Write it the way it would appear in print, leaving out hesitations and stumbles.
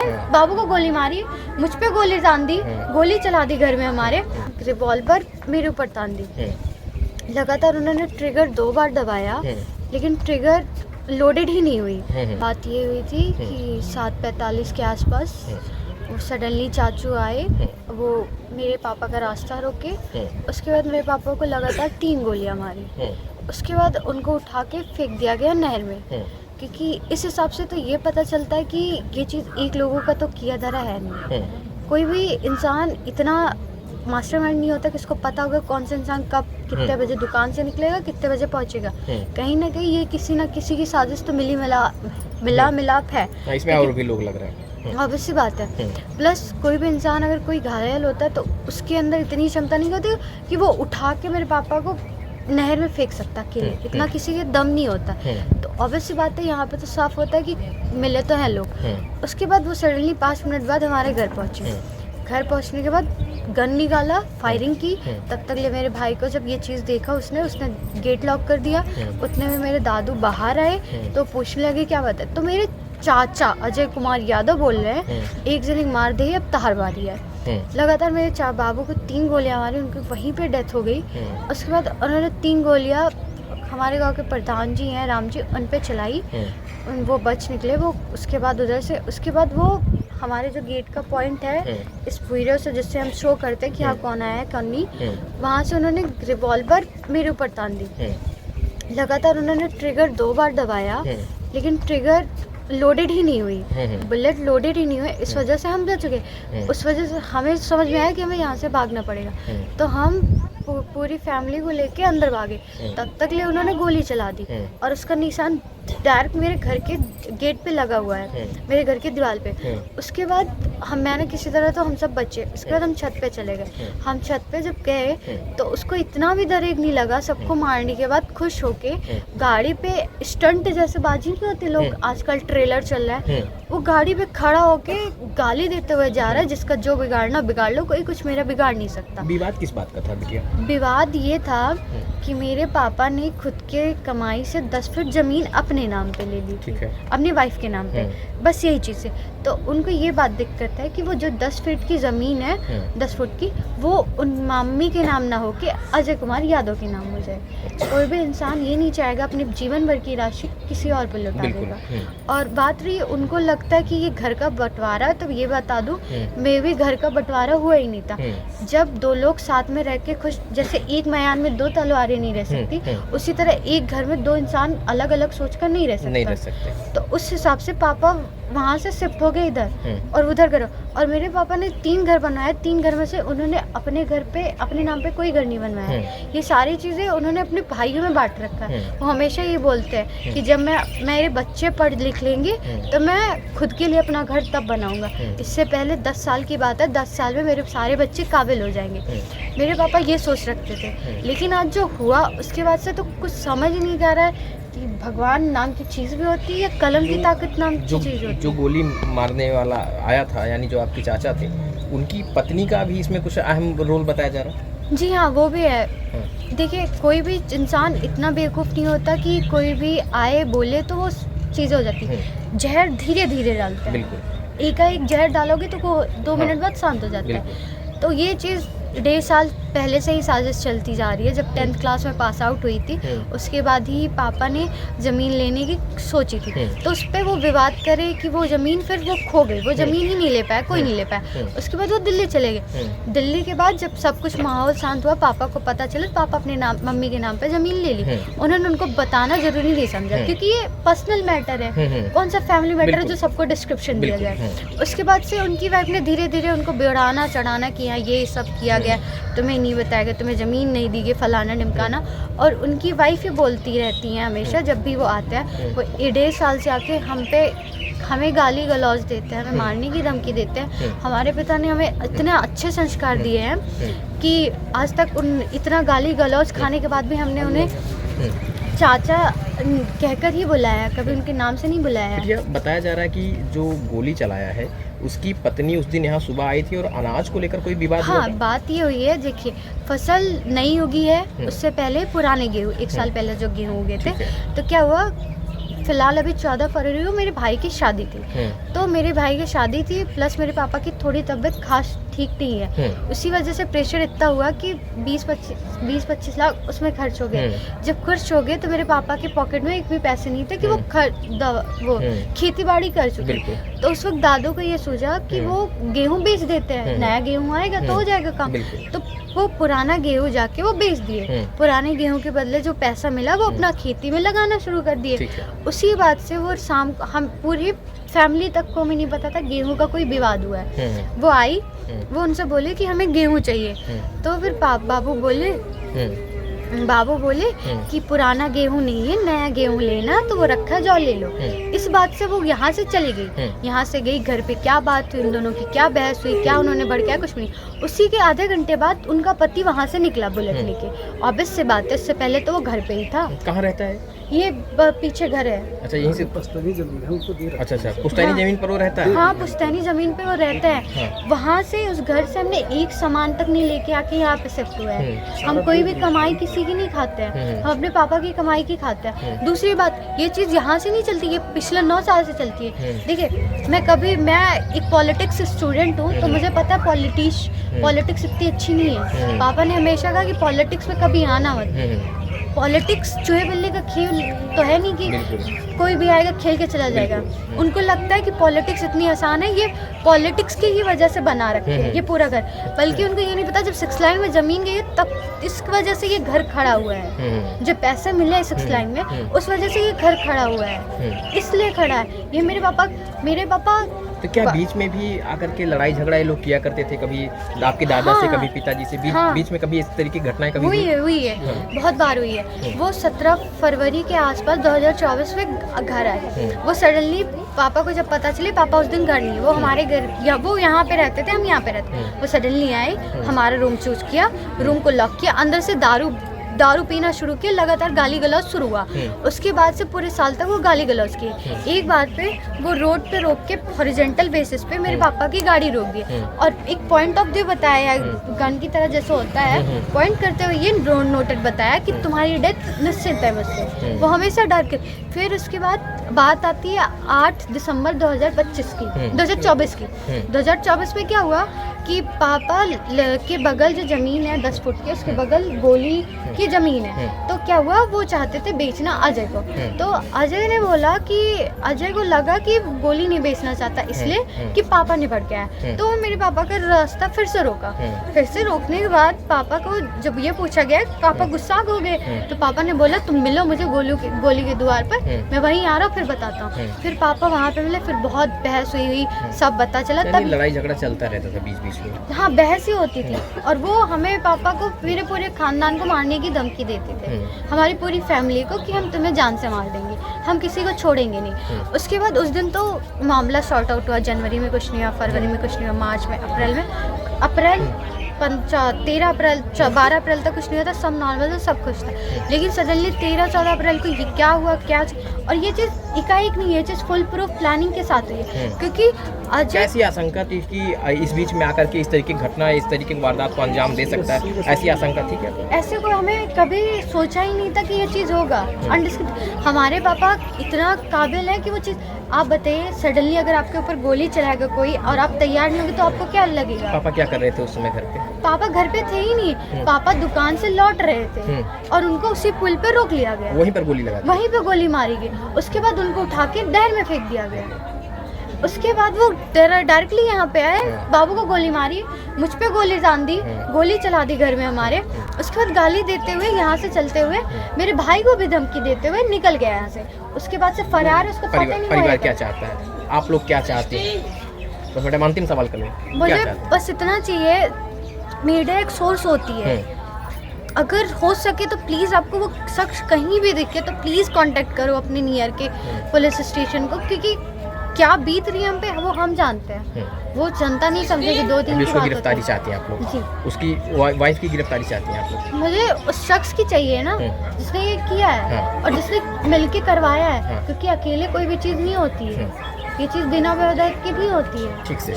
बाबू को गोली मारी, मुझ पे गोली तान दी, गोली चला दी घर में हमारे, रिवॉल्वर मेरे ऊपर तान दी। लगातार उन्होंने ट्रिगर 2 बार दबाया, लेकिन ट्रिगर लोडेड ही नहीं हुई। बात ये हुई थी कि 7:45 के आसपास वो सडनली चाचू आए, वो मेरे पापा का रास्ता रोके। उसके बाद मेरे पापा को लगातार 3 गोलियां मारी। उसके बाद उनको उठा के फेंक दिया गया नहर में, क्योंकि इस हिसाब से तो ये पता चलता है कि ये चीज़ एक लोगों का तो किया धरा है नहीं। कोई भी इंसान इतना मास्टरमाइंड नहीं होता कि उसको पता होगा कौन सा इंसान कब कितने बजे दुकान से निकलेगा, कितने बजे पहुंचेगा। कहीं ना कहीं ये किसी ना किसी की साजिश तो मिलाप है। इसमें और भी लोग लग रहे हैं, ऑब्वियस सी बात है। प्लस कोई भी इंसान अगर कोई घायल होता है तो उसके अंदर इतनी क्षमता नहीं होती कि वो उठा के मेरे पापा को नहर में फेंक सकता अकेले, इतना किसी के दम नहीं होता। तो ऑब्वियस सी बात है, यहाँ पे तो साफ होता है कि मिले तो हैं लोग। उसके बाद वो सडनली 5 मिनट बाद हमारे घर पहुँचे। घर पहुँचने के बाद गन निकाला, फायरिंग की। तब तक ले मेरे भाई को जब ये चीज़ देखा उसने गेट लॉक कर दिया। उतने में मेरे दादू बाहर आए तो पूछने लगे क्या बात है। तो मेरे चाचा अजय कुमार यादव बोल रहे हैं एक जने मार दे, अब तहारबारी है। लगातार मेरे बाबू को 3 गोलियां मारी, उनकी वहीं पे डेथ हो गई। उसके बाद उन्होंने 3 गोलियां हमारे गांव के प्रधान जी हैं राम जी, उन पे चलाई। वो बच निकले वो। उसके बाद उधर से उसके बाद वो हमारे जो गेट का पॉइंट है इस वीडियो से जिससे हम शो करते हैं कि हाँ कौन आया है कौन नहीं, वहाँ से उन्होंने रिवॉल्वर मेरे ऊपर तान दी। लगातार उन्होंने ट्रिगर 2 बार दबाया, लेकिन ट्रिगर लोडेड ही नहीं हुई, बुलेट लोडेड ही नहीं हुई। इस वजह से हम बच गए। उस वजह से हमें समझ में आया कि हमें यहाँ से भागना पड़ेगा, तो हम पूरी फैमिली को लेके अंदर भागे। तब तक ले उन्होंने गोली चला दी और उसका निशान डायरेक्ट मेरे घर के गेट पे लगा हुआ है, मेरे घर की दीवार पे। उसके बाद मैंने किसी तरह तो हम सब बचे। उसके बाद हम छत पे चले गए। हम छत पे जब गए तो उसको इतना भी दरेग नहीं लगा। सबको मारने के बाद खुश होके गाड़ी पे स्टंट जैसे बाजी नहीं होते लोग, आजकल ट्रेलर चल रहा है, वो गाड़ी पे खड़ा होके गाली देते हुए जा रहा है, जिसका जो बिगाड़ना बिगाड़ लो, कोई कुछ मेरा बिगाड़ नहीं सकता। विवाद किस बात का था बिटिया? विवाद ये था कि मेरे पापा ने खुद के कमाई से 10 फीट जमीन अपने नाम पे ले ली थी, अपनी वाइफ के नाम पे, बस यही चीज़ है। तो उनको ये बात दिक्कत है कि वो जो 10 फीट की ज़मीन है 10 फुट की, वो उन मम्मी के नाम ना हो के अजय कुमार यादव के नाम हो जाए। कोई भी इंसान ये नहीं चाहेगा अपने जीवन भर की राशि किसी और पर लौटा देगा। और बात रही उनको लगता है कि ये घर का बंटवारा है, तो ये बता दूं मैं भी घर का बंटवारा हुआ ही नहीं था। जब 2 लोग साथ में रह के खुश, जैसे एक मैदान में 2 तलवारें नहीं रह सकती, उसी तरह एक घर में 2 इंसान अलग अलग सोचकर नहीं रह सकते। तो उस हिसाब से पापा वहाँ से शिफ्ट हो गए इधर और उधर करो। और मेरे पापा ने 3 घर बनवाए। 3 घर में से उन्होंने अपने घर पे अपने नाम पे कोई घर नहीं बनवाया। ये सारी चीज़ें उन्होंने अपने भाइयों में बांट रखा है। वो हमेशा ये बोलते हैं कि जब मेरे बच्चे पढ़ लिख लेंगे तो मैं खुद के लिए अपना घर तब बनाऊंगा। इससे पहले 10 साल की बात है, 10 साल में मेरे सारे बच्चे काबिल हो जाएंगे। मेरे पापा ये सोच रखते थे, लेकिन आज जो हुआ उसके बाद से तो कुछ समझ ही नहीं आ रहा है कि भगवान नाम की चीज़ भी होती है या कलम की ताकत नाम की चीज़ होती है। जो गोली मारने वाला आया था, यानी जो आपके चाचा थे, उनकी पत्नी का भी इसमें कुछ अहम रोल बताया जा रहा है? जी हाँ, वो भी है। देखिए, कोई भी इंसान इतना बेवकूफ़ नहीं होता कि कोई भी आए बोले तो वो चीज़ें हो जाती है। जहर धीरे धीरे डालते हैं, एकाएक जहर डालोगे तो वो 2 मिनट बाद शांत हो जाता है। तो ये चीज़ 1.5 साल पहले से ही साजिश चलती जा रही है। जब 10th क्लास में पास आउट हुई थी उसके बाद ही पापा ने ज़मीन लेने की सोची थी। तो उस पर वो विवाद करे कि वो ज़मीन फिर वो खो गई, वो ज़मीन ही नहीं ले पाया, कोई नहीं ले पाया। उसके बाद वो दिल्ली चले गए। दिल्ली के बाद जब सब कुछ माहौल शांत हुआ, पापा को पता चला, पापा अपने नाम मम्मी के नाम पे ज़मीन ले ली। उन्होंने उनको बताना ज़रूरी नहीं समझा, क्योंकि ये पर्सनल मैटर है, कौन सा फैमिली मैटर है जो सबको डिस्क्रिप्शन दिया जाए। उसके बाद से उनकी वाइफ ने धीरे धीरे उनको बढ़ाना चढ़ाना किया, ये सब किया गया, तुम्हें नहीं बताया गया, तुम्हें ज़मीन नहीं दी गई, फलाना ढिमकाना। और उनकी वाइफ ही बोलती रहती हैं हमेशा, जब भी वो आते हैं वो 1.5 साल से आके हमें गाली गलौज देते हैं, हमें मारने की धमकी देते हैं। हमारे पिता ने हमें इतने अच्छे संस्कार दिए हैं कि आज तक इतना गाली गलौज खाने के बाद भी हमने उन्हें चाचा कहकर ही बुलाया, कभी उनके नाम से नहीं बुलाया। बताया जा रहा है कि जो गोली चलाया है उसकी पत्नी उस दिन यहाँ सुबह आई थी और अनाज को लेकर कोई विवाद हुआ? हाँ, बात ये हुई है, देखिए फसल नई उगी है, उससे पहले पुराने गेहूँ, 1 साल पहले जो गेहूँ उगे थे, तो क्या हुआ, फिलहाल अभी 14 फरवरी को मेरे भाई की शादी थी, तो मेरे भाई की शादी थी प्लस मेरे पापा की थोड़ी तबीयत खास ठीक नहीं है, उसी वजह से प्रेशर इतना हुआ कि 20-25 लाख उसमें खर्च हो गए। जब खर्च हो गए तो मेरे पापा के पॉकेट में एक भी पैसे नहीं थे कि वो खेती बाड़ी कर चुके। तो उस वक्त दादू को ये सूझा कि वो गेहूं बेच देते हैं, नया गेहूं आएगा तो हो जाएगा काम। तो वो पुराना गेहूं जाके वो बेच दिए, पुराने गेहूं के बदले जो पैसा मिला वो अपना खेती में लगाना शुरू कर दिए। उसी बात से वो शाम को हम पूरी फैमिली तक को भी नहीं पता था गेहूं का कोई विवाद हुआ है। वो आई, वो उनसे बोले कि हमें गेहूं चाहिए, तो फिर बाबू बोले कि पुराना गेहूं नहीं है, नया गेहूं लेना, तो वो रखा जाओ ले लो। इस बात से वो यहाँ से चली गई, यहाँ से गई, घर पे क्या बात हुई उन दोनों की, क्या बहस हुई, क्या उन्होंने भड़काया, कुछ नहीं। उसी के आधे घंटे बाद उनका पति वहाँ से निकला बुलेट लेके। ऑब्वियस से बात है, इससे पहले तो वो घर पे ही था। कहाँ रहता है ये पीछे घर है। अच्छा, यहीं से पुश्तैनी जमीन है उसको दे रहा है। अच्छा, पुश्तैनी जमीन पर वो रहता है। हाँ, पुश्तैनी जमीन पे वो रहता है। वहाँ से उस घर से हमने एक सामान तक नहीं लेके आके यहाँ पे शिफ्ट हुआ है। हम कोई भी कमाई किसी की नहीं खाते हैं, हम अपने पापा की कमाई की खाते हैं। दूसरी बात, ये चीज़ यहाँ से नहीं चलती, ये पिछले 9 साल से चलती है। देखिए, मैं एक पॉलिटिक्स स्टूडेंट हूँ, तो मुझे पता है पॉलिटिक्स इतनी अच्छी नहीं है। पापा ने हमेशा कहा कि पॉलिटिक्स में कभी आना मत। पॉलिटिक्स चूहे बिल्ली का खेल तो है नहीं कि कोई भी आएगा खेल के चला जाएगा। उनको लगता है कि पॉलिटिक्स इतनी आसान है, ये पॉलिटिक्स की ही वजह से बना रखे हैं ये पूरा घर। बल्कि उनको ये नहीं पता जब 6 लाइन में ज़मीन गई तब इस वजह से ये घर खड़ा हुआ है। जब पैसे मिले 6 लाइन में उस वजह से ये घर खड़ा हुआ है, इसलिए खड़ा है। ये मेरे पापा तो क्या बीच में भी आकर के लड़ाई झगड़ा ये लोग किया करते थे, कभी आपके दादा से, कभी पिताजी से, बीच में कभी इस तरह की घटनाएं कभी हुई है? बहुत बार हुई है। वो 17 फरवरी के आसपास 2024 में घर आए। वो सडनली पापा को जब पता चले, पापा उस दिन घर नहीं, वो हमारे घर, वो यहाँ पे रहते थे, हम यहाँ पे रहते। वो सडनली आए, हमारा रूम चूज किया, रूम को लॉक किया, अंदर से दारू पीना शुरू किया, लगातार गाली गलौज शुरू हुआ। उसके बाद से पूरे साल तक वो गाली गलौज किए। एक बार पे वो रोड पे रोक के हॉरिजॉन्टल बेसिस पे मेरे पापा की गाड़ी रोक दी और एक पॉइंट ऑफ व्यू बताया, गन की तरह जैसे होता है, पॉइंट करते हुए ये नोटेड बताया कि तुम्हारी डेथ निश्चित है मुझसे। वो हमेशा डर के। फिर उसके बाद बात आती है 8 दिसंबर 2024 की। 2024 में क्या हुआ कि पापा के बगल जो ज़मीन है 10 फुट की, उसके बगल गोली की ज़मीन है। तो क्या हुआ, वो चाहते थे बेचना अजय को। तो अजय ने बोला कि अजय को लगा कि गोली नहीं बेचना चाहता, इसलिए कि पापा ने भड़का है। तो मेरे पापा का रास्ता फिर से रोका। फिर से रोकने के बाद पापा को जब ये पूछा गया, पापा गुस्सा हो गए। तो पापा ने बोला तुम मिलो मुझे गोली के द्वार पर, मैं वहीं आ रहा हूँ, फिर बताता हूँ। फिर पापा वहाँ पे मिले, फिर बहुत बहस हुई, सब पता चला। तब लड़ाई झगड़ा चलता रहता था बीच में। हाँ, बहस ही होती थी। और वो हमें पापा को मेरे पूरे खानदान को मारने की धमकी देते थे, हमारी पूरी फैमिली को, कि हम तुम्हें जान से मार देंगे, हम किसी को छोड़ेंगे नहीं। उसके बाद उस दिन तो मामला सॉर्ट आउट हुआ। जनवरी में कुछ नहीं हुआ, फरवरी में कुछ नहीं हुआ, मार्च में, अप्रैल 13 अप्रैल 12 अप्रैल तक कुछ नहीं हुआ था, सब नॉर्मल था, सब कुछ था। लेकिन सडनली 13-14 अप्रैल को ये क्या हुआ, और ये चीज़ एकाएक नहीं, ये चीज़ फुल प्रूफ प्लानिंग के साथ हुई है। क्योंकि ऐसी आशंका थी कि इस बीच में आकर के इस तरीके की घटना, इस तरीके की वारदात को अंजाम दे सकता है, ऐसी आशंका थी क्या? ऐसे को हमें कभी सोचा ही नहीं था कि ये चीज़ होगा। हमारे पापा इतना काबिल है कि वो चीज़, आप बताइए, सडनली अगर आपके ऊपर गोली चलाएगा कोई और आप तैयार नहीं होंगे तो आपको क्या लगेगा? पापा क्या कर रहे थे उस समय घर पे? पापा घर पे थे ही नहीं, पापा दुकान से लौट रहे थे और उनको उसी पुल पे रोक लिया गया। वहीं पर गोली लगा दी? वहीं पे गोली मारी गई। उसके बाद उनको उठा के नहर में फेंक दिया गया। उसके बाद वो डायरेक्टली यहाँ पे आए, बाबू को गोली मारी, मुझ पे गोली तान दी, गोली चला दी घर में हमारे। उसके बाद गाली देते हुए यहाँ से चलते हुए मेरे भाई को भी धमकी देते हुए निकल गया यहाँ से। उसके बाद से फरार, उसको पता नहीं। परिवार क्या चाहता है, आप लोग क्या चाहते हैं? तो मैडम अंतिम सवाल करें, मुझे बस इतना चाहिए, मीडिया एक सोर्स होती है, अगर हो सके तो प्लीज़ आपको वो शख्स कहीं भी दिखे तो प्लीज़ कांटेक्ट करो अपने नियर के पुलिस स्टेशन को, क्योंकि क्या बीत रही है हम पे वो हम जानते हैं, वो जनता नहीं समझेगी। 2-3 की बात गिरफ्तारी चाहते हैं आप लोग? जी। उसकी वाइफ की गिरफ्तारी चाहते हैं आप लोग? मुझे उस शख्स की चाहिए ना जिसने ये किया है और जिसने मिलके करवाया है, क्योंकि अकेले कोई भी चीज़ नहीं होती है, ये चीज़ बिना वजह की भी होती है। ठीक से।